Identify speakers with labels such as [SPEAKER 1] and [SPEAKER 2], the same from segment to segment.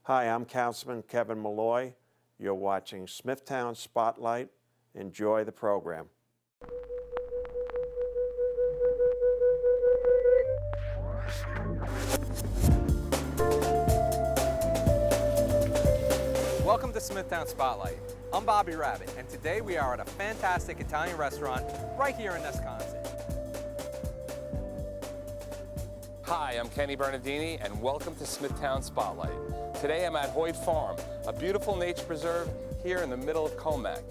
[SPEAKER 1] Hi, I'm Councilman Kevin Malloy. You're watching Smithtown Spotlight. Enjoy the program.
[SPEAKER 2] Welcome to Smithtown Spotlight. I'm Bobby Rabbit, and today we are at a fantastic Italian restaurant right here in Wisconsin.
[SPEAKER 3] Hi, I'm Kenny Bernardini, and welcome to Smithtown Spotlight. Today I'm at Hoyt Farm, a beautiful nature preserve here in the middle of Comac.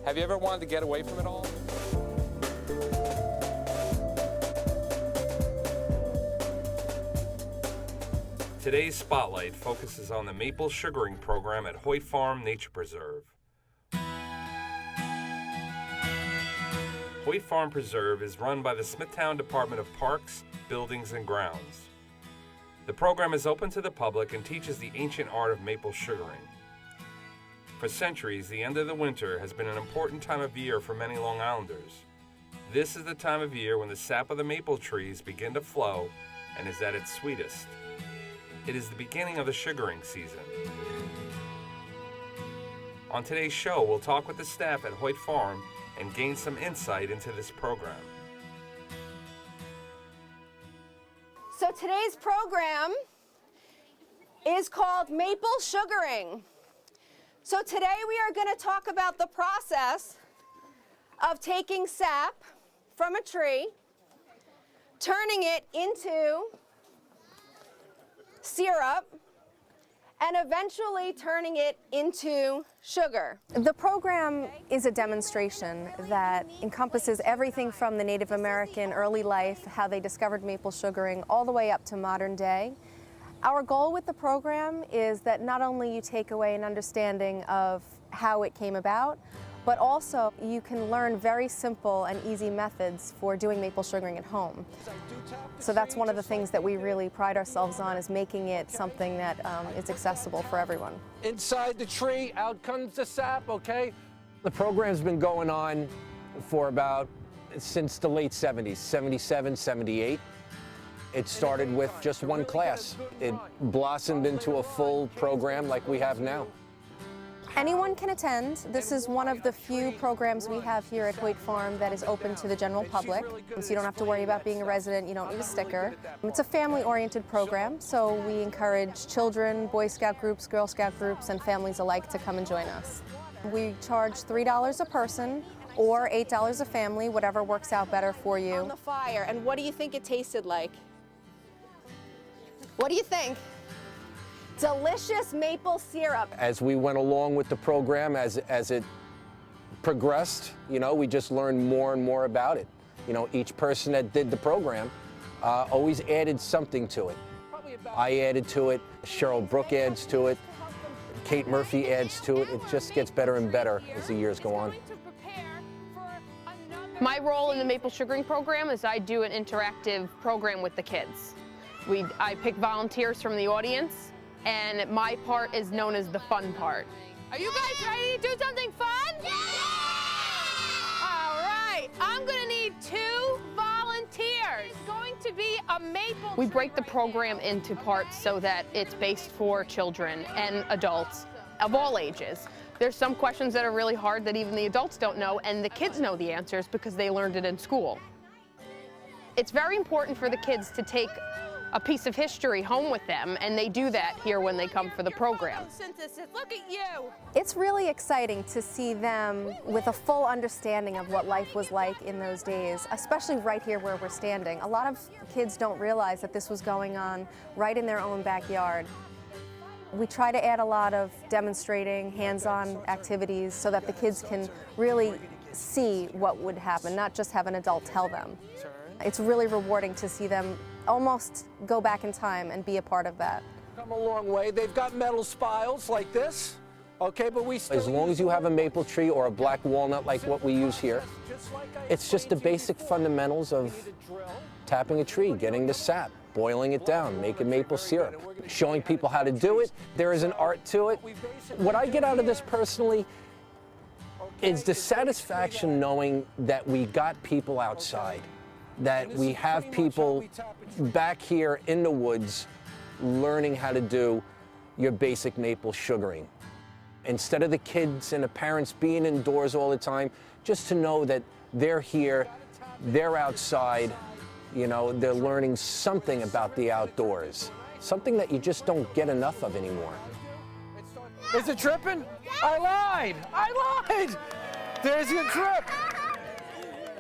[SPEAKER 3] Have you ever wanted to get away from it all? Today's Spotlight focuses on the maple sugaring program at Hoyt Farm Nature Preserve. Hoyt Farm Preserve is run by the Smithtown Department of Parks, Buildings, and Grounds. The program is open to the public and teaches the ancient art of maple sugaring. For centuries, the end of the winter has been an important time of year for many Long Islanders. This is the time of year when the sap of the maple trees begin to flow and is at its sweetest. It is the beginning of the sugaring season. On today's show, we'll talk with the staff at Hoyt Farm and gain some insight into this program.
[SPEAKER 4] So today's program is called Maple Sugaring. So today we are going to talk about the process of taking sap from a tree, turning it into syrup, and eventually turning it into sugar.
[SPEAKER 5] The program is a demonstration that encompasses everything from the Native American early life, how they discovered maple sugaring, all the way up to modern day. Our goal with the program is that not only you take away an understanding of how it came about, but also you can learn very simple and easy methods for doing maple sugaring at home. So that's one of the things that we really pride ourselves on, is making it something that is accessible for everyone.
[SPEAKER 6] Inside the tree, out comes the sap, okay? The program's been going on for since the late 70s, 77, 78. It started with just one class. It blossomed into a full program like we have now.
[SPEAKER 5] Anyone can attend. This is one of the few programs we have here at Hoyt Farm that is open to the general public. So you don't have to worry about being a resident, you don't need a sticker. It's a family-oriented program, so we encourage children, Boy Scout groups, Girl Scout groups, and families alike to come and join us. We charge $3 a person or $8 a family, whatever works out better for you.
[SPEAKER 4] On the fire, and what do you think it tasted like? What do you think? Delicious maple syrup.
[SPEAKER 6] As we went along with the program, as it progressed, we just learned more and more about it. Each person that did the program always added something to it. I added to it, Cheryl Brook adds to it, Kate Murphy adds to it. It just gets better and better as the years go on.
[SPEAKER 7] My role in the maple sugaring program is I do an interactive program with the kids. I pick volunteers from the audience, and my part is known as the fun part. Are you guys ready to do something fun? Yeah! All right, I'm gonna need 2 volunteers. It's going to be a maple. We break the program into parts so that it's based for children and adults of all ages. There's some questions that are really hard that even the adults don't know, and the kids know the answers because they learned it in school. It's very important for the kids to take a piece of history home with them, and they do that here when they come for the program.
[SPEAKER 4] Look at you.
[SPEAKER 5] It's really exciting to see them with a full understanding of what life was like in those days, especially right here where we're standing. A lot of kids don't realize that this was going on right in their own backyard. We try to add a lot of demonstrating, hands-on activities so that the kids can really see what would happen, not just have an adult tell them. It's really rewarding to see them almost go back in time and be a part of that.
[SPEAKER 6] Come a long way. They've got metal spiles like this, okay, but we still...
[SPEAKER 8] As long as you have a maple tree or a black walnut like what we use here, it's just the basic fundamentals of tapping a tree, getting the sap, boiling it down, making maple syrup, showing people how to do it. There is an art to it. What I get out of this personally is the satisfaction knowing that we got people outside, that we have people back here in the woods learning how to do your basic maple sugaring. Instead of the kids and the parents being indoors all the time, just to know that they're here, they're outside, you know, they're learning something about the outdoors, something that you just don't get enough of anymore.
[SPEAKER 9] Is it tripping? I lied! There's your trip.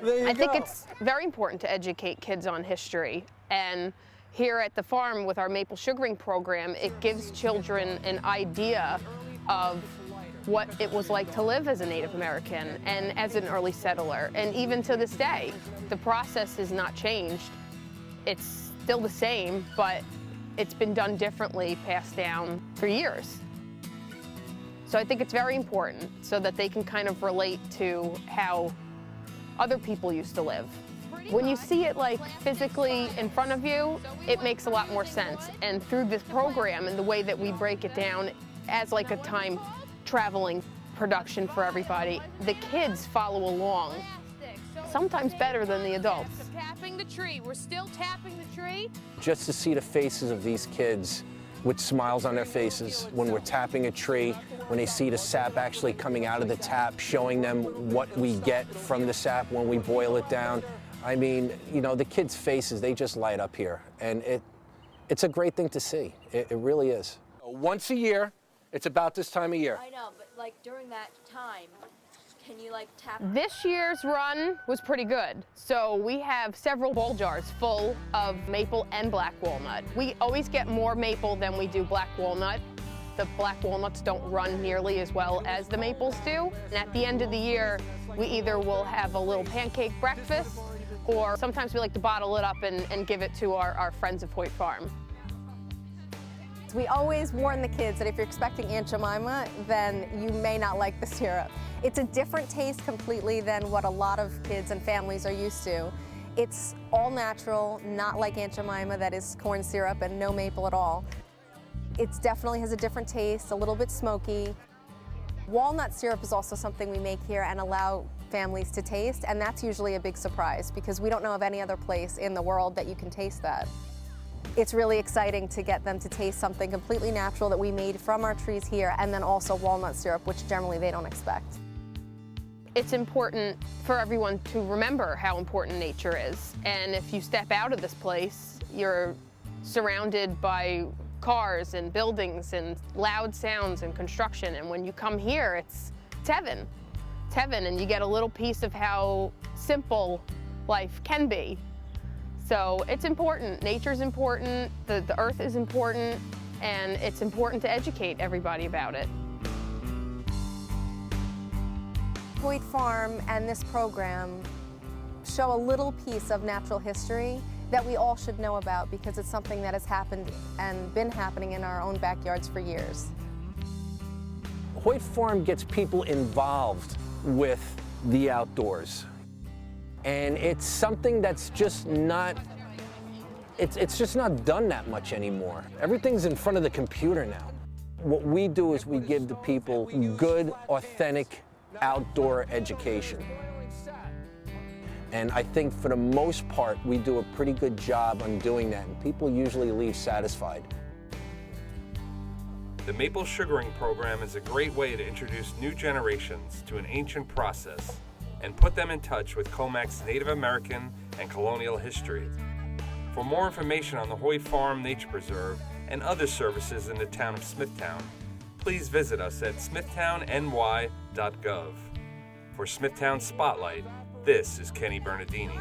[SPEAKER 9] There you go.
[SPEAKER 7] I think it's very important to educate kids on history, and here at the farm with our maple sugaring program, it gives children an idea of what it was like to live as a Native American and as an early settler. And even to this day, the process has not changed. It's still the same, but it's been done differently, passed down for years. So I think it's very important so that they can kind of relate to how other people used to live. When you see it like physically in front of you, it makes a lot more sense. And through this program and the way that we break it down as like a time traveling production for everybody, the kids follow along, sometimes better than the adults.
[SPEAKER 10] Tapping the tree. We're still tapping the tree.
[SPEAKER 8] Just to see the faces of these kids with smiles on their faces when we're tapping a tree, when they see the sap actually coming out of the tap, showing them what we get from the sap when we boil it down. I mean, you know, the kids' faces, they just light up here. And it's a great thing to see. It really is. Once a year, it's about this time of year.
[SPEAKER 11] I know, but like during that time, can you like tap?
[SPEAKER 7] This year's run was pretty good. So we have several ball jars full of maple and black walnut. We always get more maple than we do black walnut. The black walnuts don't run nearly as well as the maples do. And at the end of the year, we either will have a little pancake breakfast, or sometimes we like to bottle it up and give it to our friends of Hoyt Farm.
[SPEAKER 5] We always warn the kids that if you're expecting Aunt Jemima, then you may not like the syrup. It's a different taste completely than what a lot of kids and families are used to. It's all natural, not like Aunt Jemima that is corn syrup and no maple at all. It definitely has a different taste, a little bit smoky. Walnut syrup is also something we make here and allow families to taste, and that's usually a big surprise because we don't know of any other place in the world that you can taste that. It's really exciting to get them to taste something completely natural that we made from our trees here, and then also walnut syrup, which generally they don't expect.
[SPEAKER 7] It's important for everyone to remember how important nature is. And if you step out of this place, you're surrounded by cars and buildings and loud sounds and construction. And when you come here, it's heaven. It's heaven, and you get a little piece of how simple life can be. So it's important. Nature's important, the earth is important, and it's important to educate everybody about it.
[SPEAKER 5] Hoyt Farm and this program show a little piece of natural history that we all should know about because it's something that has happened and been happening in our own backyards for years.
[SPEAKER 8] Hoyt Farm gets people involved with the outdoors. And it's something that's just not, it's just not done that much anymore. Everything's in front of the computer now. What we do is we give the people good, authentic outdoor education. And I think for the most part, we do a pretty good job on doing that, and people usually leave satisfied.
[SPEAKER 3] The maple sugaring program is a great way to introduce new generations to an ancient process and put them in touch with Comac's Native American and colonial history. For more information on the Hoyt Farm Nature Preserve and other services in the town of Smithtown, please visit us at smithtownny.gov. For Smithtown Spotlight, this is Kenny Bernardini.